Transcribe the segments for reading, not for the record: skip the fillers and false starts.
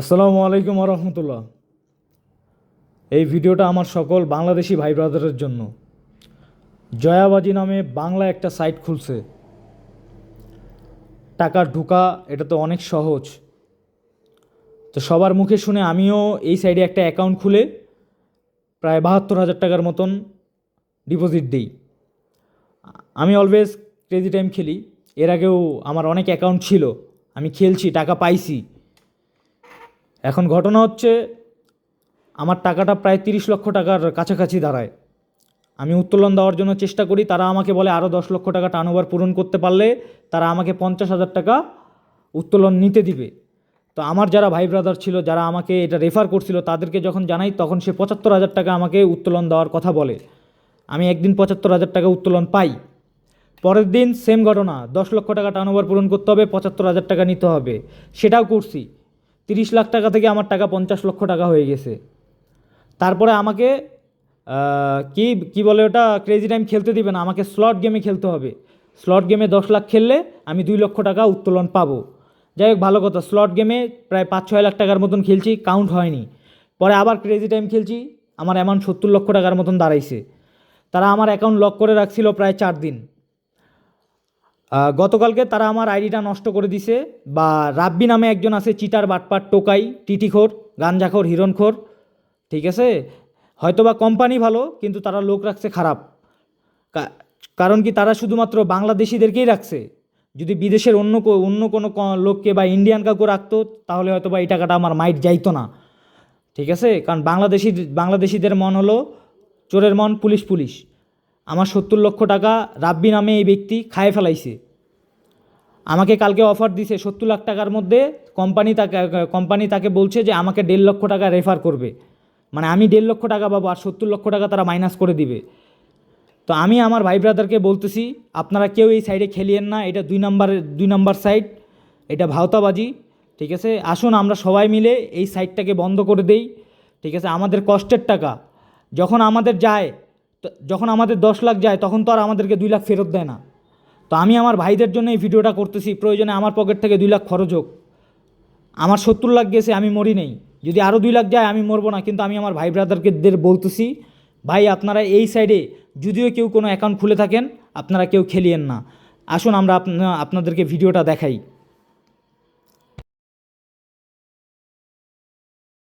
আসসালামু আলাইকুম রহমতুল্লাহ। এই ভিডিওটা আমার সকল বাংলাদেশি ভাই ব্রাদারের জন্য। জয়াবাজি নামে বাংলা একটা সাইট খুলছে। টাকা ঢোকা এটা তো অনেক সহজ। তো সবার মুখে শুনে আমিও এই সাইডে একটা অ্যাকাউন্ট খুলে প্রায় ৭২,০০০ টাকার মতন ডিপোজিট দিই। আমি অলওয়েজ ক্রেজি টাইম খেলি। এর আগেও আমার অনেক অ্যাকাউন্ট ছিল, আমি খেলছি, টাকা পাইছি। এখন ঘটনা হচ্ছে আমার টাকাটা প্রায় ৩০ লক্ষ টাকার কাছাকাছি দাঁড়ায়। আমি উত্তোলন দেওয়ার জন্য চেষ্টা করি, তারা আমাকে বলে আরও ১০ লক্ষ টাকা টার্নওভার পূরণ করতে পারলে তারা আমাকে ৫০,০০০ টাকা উত্তোলন নিতে দিবে। তো আমার যারা ভাই ব্রাদার ছিল, যারা আমাকে এটা রেফার করছিল, তাদেরকে যখন জানাই তখন সে ৭৫,০০০ টাকা আমাকে উত্তোলন দেওয়ার কথা বলে। আমি একদিন ৭৫,০০০ টাকা উত্তোলন পাই। পরের দিন সেম ঘটনা, ১০ লক্ষ টাকা টার্নওভার পূরণ করতে হবে, ৭৫,০০০ টাকা নিতে হবে। সেটাও করছি। ৩০ লাখ টাকা থেকে আমার টাকা ৫০ লক্ষ টাকা হয়ে গেছে। তারপরে আমাকে কি কি বলে ওটা, ক্রেজি টাইম খেলতে দিবে না, আমাকে স্লট গেমে খেলতে হবে। স্লট গেমে ১০ লাখ খেললে আমি ২ লক্ষ টাকা উত্তোলন পাবো। যাই হোক, ভালো কথা। স্লট গেমে প্রায় ৫-৬ লাখ টাকার মতন খেলছি, কাউন্ট হয়নি। পরে আবার ক্রেজি টাইম খেলছি, আমার অ্যামাউন্ট ৭০ লক্ষ টাকার মতন দাঁড়াইছে। তারা আমার অ্যাকাউন্ট লক করে রাখছিল প্রায় ৪ দিন। গতকালকে তারা আমার আইডিটা নষ্ট করে দিছে। বা রাব্বি নামে একজন আছে, চিটার, বাটপার, টোকাই, টিটিখোর, গাঞ্জাখোর, হিরণখোর, ঠিক আছে। হয়তোবা কোম্পানি ভালো, কিন্তু তারা লোক রাখছে খারাপ। কারণ কি, তারা শুধুমাত্র বাংলাদেশিদেরকেই রাখছে। যদি বিদেশের অন্য কোনো লোককে বা ইন্ডিয়ান কাউকে রাখতো, তাহলে হয়তোবা এই টাকাটা আমার মাইট যাইতো না, ঠিক আছে। কারণ বাংলাদেশিদের মন হলো চোরের মন, পুলিশ পুলিশ। আমার ৭০ লক্ষ টাকা রাব্বি নামে এই ব্যক্তি খায় ফেলাইছে। আমাকে কালকে অফার দিছে ৭০ লাখ টাকার মধ্যে। কোম্পানি তাকে বলছে যে আমাকে ১.৫ লক্ষ টাকা রেফার করবে, মানে আমি ১.৫ লক্ষ টাকা পাবো, আর ৭০ লক্ষ টাকা তারা মাইনাস করে দিবে। তো আমি আমার ভাই ব্রাদারকে বলতেছি, আপনারা কেউ এই সাইডে খেলিয়েন না, এটা ২ নাম্বার সাইড, এটা ভাওতাবাজি, ঠিক আছে। আসুন আমরা সবাই মিলে এই সাইডটাকে বন্ধ করে দেই, ঠিক আছে। আমাদের কষ্টের টাকা যখন আমাদের যায়, যখন আমাদের ১০ লাখ যায়, তখন তো আর আমাদেরকে ২ লাখ ফেরত দেয় না। তো আমি আমার ভাইদের জন্য এই ভিডিওটা করতেছি। প্রয়োজনে আমার পকেট থেকে ২ লাখ খরচ হোক। আমার ৭০ লাখ গেছে, আমি মরি নেই। যদি আরও ২ লাখ যায়, আমি মরবো না। কিন্তু আমি আমার ভাই ব্রাদারকেদের বলতেছি, ভাই আপনারা এই সাইডে যদিও কেউ কোনো অ্যাকাউন্ট খুলে থাকেন, আপনারা কেউ খেলিয়েন না। আসুন আমরা আপনাদেরকে ভিডিওটা দেখাই।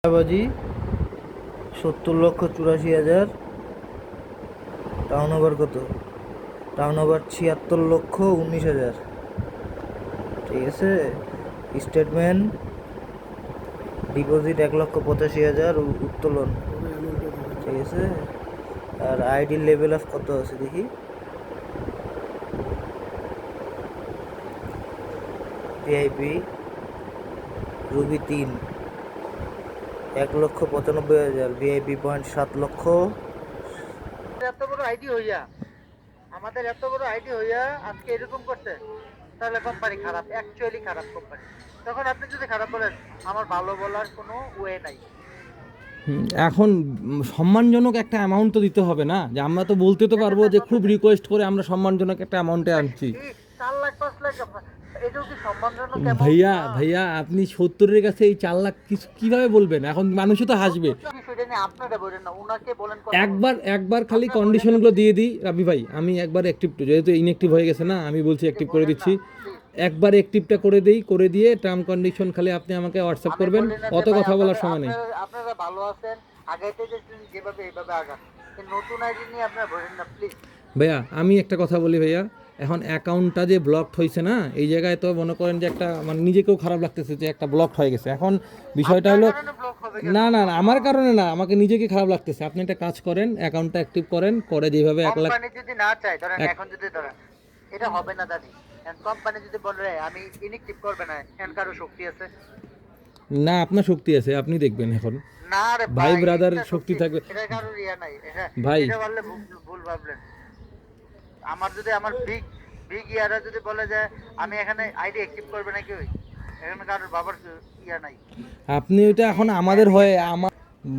বাজি ৭০,৮৪,০০০। টার্ন ওভার কত? Turn over ৭৬,১৯,০০০। ঠিক আছে। স্টেটমেন্ট, ডিপোজিট ১,৮৫,০০০, উত্তোলন, ঠিক আছে। আর আইডি লেভেল অফ কত আছে দেখি। VIP Ruby ৩, ১,৯৫,০০০। ভিআইপি পয়েন্ট ৭ লক্ষ। এত বড় আইডি হইয়া, আমাদের এত বড় আইডি হইয়া আজকে এরকম করছে, তাহলে কোম্পানি খারাপ, অ্যাকচুয়ালি খারাপ কোম্পানি। তখন আপনি যদি খারাপ বলেন, আমার ভালো বলার কোনো ওয়ে নাই। এখন সম্মানজনক একটা অ্যামাউন্ট তো দিতে হবে না, যে আমরা তো বলতে তো পারবো যে খুব রিকোয়েস্ট করে আমরা সম্মানজনক একটা অ্যামাউন্টে আনছি। ৪ লাখ ৫ লাখ এটাও কি সম্মানজনক? ভাইয়া ভাইয়া আপনি ৭০-এর কাছে এই ৪ লাখ কিভাবে বলবেন? এখন মানুষও তো হাসবে। সেটা নিয়ে আপনারা বলেন না, ওনাকে বলেন। একবার খালি কন্ডিশনগুলো দিয়ে দিই রাবি ভাই। আমি একবার অ্যাক্টিভ, যেহেতু ইনঅ্যাক্টিভ হয়ে গেছে না, আমি বলছি অ্যাক্টিভ করে দিচ্ছি। একবার অ্যাক্টিভটা করে দিয়ে টার্ম কন্ডিশন খালি আপনি আমাকে হোয়াটসঅ্যাপ করবেন। অত কথা বলার সময় নেই। আপনারা ভালো আছেন, আগাইতে যেভাবে এইভাবে আগান, নতুন আইডি নিয়ে আপনারা বলেন না প্লিজ। ভাইয়া আমি একটা কথা বলি ভাইয়া, এখন অ্যাকাউন্টটা যে ব্লকড হয়েছে না, এই জায়গায় তো মনে করেন যে একটা মানে নিজেকেও খারাপ লাগতেছে যে একটা ব্লকড হয়ে গেছে। এখন বিষয়টা হলো, না না না আমার কারণে না, আমাকে নিজেকে খারাপ লাগতেছে। আপনি একটা কাজ করেন, অ্যাকাউন্টটা অ্যাক্টিভ করেন, করে যেভাবে 1 লাখ। কোম্পানি যদি না চায়, ধরেন এখন যদি ধরেন এটা হবে না দাদি, কোম্পানি যদি বলে আমি ইনঅ্যাক্টিভ করবে না, এর কারো শক্তি আছে না, আপনার শক্তি আছে, আপনি দেখবেন এখন। না রে ভাই ব্রাদার শক্তি থাকবে। এটা কারোর ইয়া নাই। ভাই এটা বললে ভুল ভাবলেন। আমার যদি আমার বিগ বিগ ইয়ারা যদি বলে যে আমি এখানে আইডি অ্যাক্টিভ করবে না, কেউ এখানে কারোর বাবার ইয়া নাই। আপনি ওইটা এখন আমাদের হয়ে আমার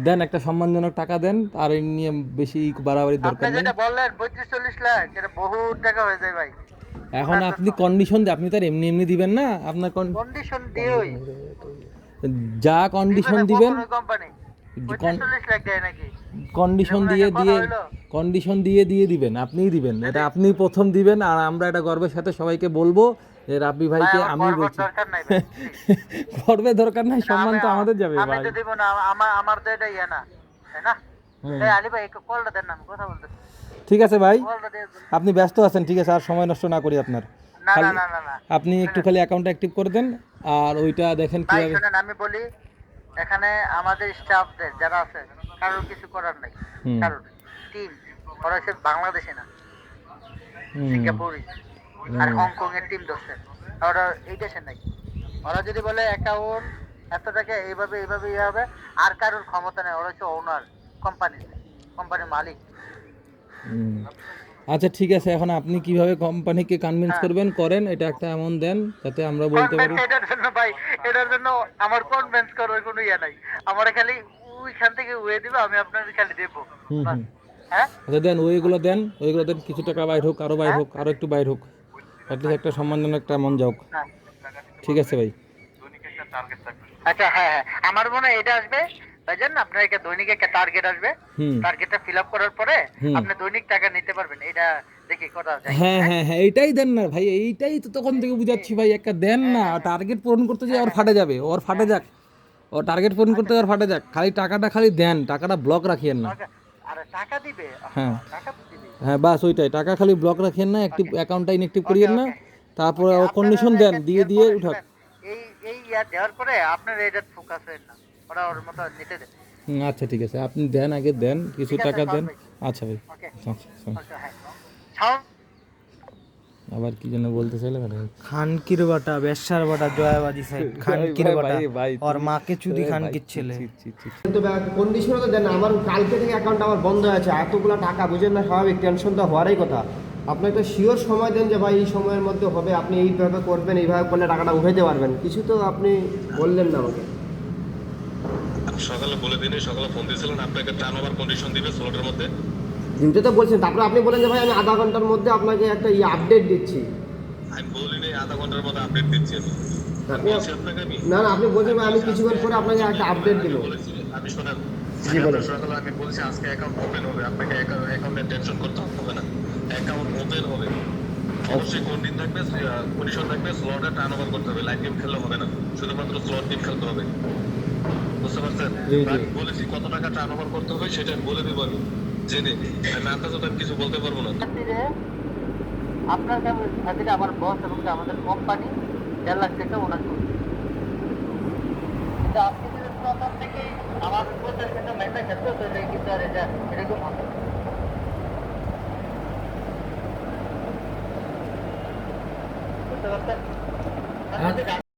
দেন, একটা সম্মানজনক টাকা দেন, আর এই নিয়ে বেশি বাড়াবাড়ির দরকার আপনি নেই। যেটা বললেন ৩৫-৪০ লাখ, এটা বহুত টাকা হয়ে যায় ভাই। এখন আপনি কন্ডিশন, আপনি তার এমনি এমনি দিবেন না, আপনার কন্ডিশন দিয়েই যা কন্ডিশন দিবেন, কোম্পানি কন- 40 লাখ দেয় নাকি? কন্ডিশন এরকম দিয়ে একটা দিয়ে কথা হইলো? কন্ডিশন দিয়ে দিয়ে দিবেন, আপনিই দিবেন, এটা আপনি প্রথম দিবেন। আর আমরা এটা গর্বের সাথে সবাইকে বলবো যে রাব্বি ভাই, ভাইকে আমার আমি গর্বের বলছি। দরকার নাই ভাই, please। গর্বের দরকার নাই, সম্মান তো আমি- আমাদের যাবে আমি ভাই। তো দিব না, আমার তো এটা ইয়ে না, তাই না? হুম। এই আলী ভাই একটু কলটা দেন না, আমি কথা বলতেছি। ঠিক আছে ভাই, কলটা দিয়ে দেন। আপনি ব্যস্ত আছেন, ঠিক আছে, আর সময় নষ্ট না করি আপনার। না না খালি- না না না আপনি একটু খালি অ্যাকাউন্টটা অ্যাক্টিভ করে দেন, আর ওইটা দেখেন ভাই কিভাবে। শুনেন, আমি বলি, এখানে আমাদের স্টাফদের যারা আছে কারোর কিছু করার নাই। হুম। কারণ টিম ওরা হচ্ছে বাংলাদেশে না, হুম, সিঙ্গাপুরি আর হংকং এর টিম ধরছে, ওরা এই দেশে নাই। ওরা যদি বলে অ্যাকাউন্ট এত টাকা এইভাবে এইভাবে ইয়ে হবে, আর কারোর ক্ষমতা নেই। ওরা হচ্ছে ওনার কোম্পানির মালিক। হুম। আচ্ছা ঠিক আছে, এখন আপনি কিভাবে কোম্পানিকে কনভিন্স হ্যাঁ। করবেন করেন, এটা একটা অ্যামাউন্ট দেন যাতে আমরা বলতে পারি। এটার জন্য ভাই, এটার জন্য আমার কনভিন্স করার কোনো ইয়ে নাই। আমার খালি ওইখান থেকে উয়ে দিবে, আমি আপনাদের খালি দেবো। হুম বাস। হুম। হ্যাঁ আচ্ছা দেন, ওইগুলো দেন, ওইগুলো দেন, কিছু টাকা বাইর হোক, আরও বাইর হোক, আরও একটু বাইর হোক, অ্যাটলিস্ট একটা সম্মানজনক একটা মন যাওক। হ্যাঁ। ঠিক আছে ভাই। আচ্ছা, হ্যাঁ হ্যাঁ, আমার মনে হয় এটা আসবে ভাইজান, আপনার একটা দৈনিক একটা টার্গেট আসবে। হুম। টার্গেটটা ফিল আপ করার পরে হুম। আপনি দৈনিক টাকা নিতে পারবেন। এটা দেখি করা যায়। হ্যাঁ হ্যাঁ হ্যাঁ, এইটাই দেন না ভাই, এইটাই তো তখন থেকে বুঝাচ্ছি ভাই, একটা দেন না, টার্গেট পূরণ করতে যে ওর ফাটে যাবে, ওর ফাটে যাক, ওর টার্গেট পূরণ করতে ওর ফাটে যাক, খালি টাকাটা খালি দেন, টাকাটা ব্লক রাখিয়েন না। Okay, আরে টাকা দিবে? হ্যাঁ। টাকা তো দিবে। হ্যাঁ বাস ওইটাই, টাকা খালি ব্লক রাখিয়েন না, অ্যাক্টিভ অ্যাকাউন্টটা ইনঅ্যাক্টিভ করিয়েন না, তারপরে আপনারা কন্ডিশন দেন, এটা দিয়ে দেওয়ার দিয়ে পরে উঠাক। শুনেন, এই ইয়া দেওয়ার পরে আপনার এটা ফোকাস হয় না, ওরা ওর মতো নিতে দেন। আচ্ছা ঠিক আছে, আপনি দেন, আগে দেন, কিছু ঠিক আছে, টাকা দেন। ভাই। আচ্ছা ভাই। ওকে আচ্ছা, আচ্ছা। ওকে, হ্যাঁ সাউন্ড। আবার কি জন্য বলতে চাইলে মানে খানকির বাটা, বেশ্যার বাটা, জয়াবাদী সাইড, খানকির বাটা, ওর মাকে চুদি খানকির ছেলে। কিন্তু কন্ডিশনে তো দেন না, আমার কালকে থেকে অ্যাকাউন্ট আমার বন্ধ আছে, এতগুলো টাকা বুঝেন না, স্বাভাবিক টেনশন তো হওয়ারই কথা। আপনি একটা শিওর সময় দেন যে ভাই এই সময়ের মধ্যে হবে, আপনি এইভাবে করবেন, এইভাবে করলে টাকাটা উঠাতে পারবেন, কিছু তো আপনি বললেন না আমাকে। সকালে বলে দিন, সকালে ফোন দিয়েছিলেন আপনাকে টার্ন ওভার কন্ডিশন দিবে স্লটের মধ্যে। দিনটা তো বলছেন, তারপরে আপনি বলেন যে ভাই আমি আধা ঘন্টার মধ্যে আপনাকে একটা আপডেট দিচ্ছি। আমি বলিনি আধা ঘন্টার মধ্যে আপডেট দিচ্ছি আমি। আপনি বলছি আপনাকে আমি না না, আপনি বলছেন ভাই আমি কিছুক্ষণ পরে আপনাকে একটা আপডেট দেবো। বলেছি, আমি শোনেন, জি, বলেন। সকালে আমি বলছি আজকে অ্যাকাউন্ট ওপেন হবে, আপনাকে অ্যাকাউন্টে টেনশন করতে হবে না, অ্যাকাউন্ট ওপেন হবে। অবশ্যই কন্ডিশন থাকবে, স্লটে টার্ন ওভার করতে হবে, লাইভ গেম খেললে হবে না, শুধুমাত্র স্লট গেম খেলতে হবে। বুঝতে পারছেন? জি, জি। আমি বলেছি কত টাকা টার্ন ওভার করতে হবে সেটা আমি বলে দেবো, আমি জেনে না তো আমি কিছু বলতে পারবো না। আপনার সাথে আমার বস এবং আমাদের কোম্পানি 1.5 লাখ টাকা ওনার করবে। কিন্তু আপনি যদি প্রথম থেকে আমার 50 টাকা মেসেজ খেলতে, তাহলে কিন্তু আর এটা এরকম হবে না। বুঝতে পারছেন?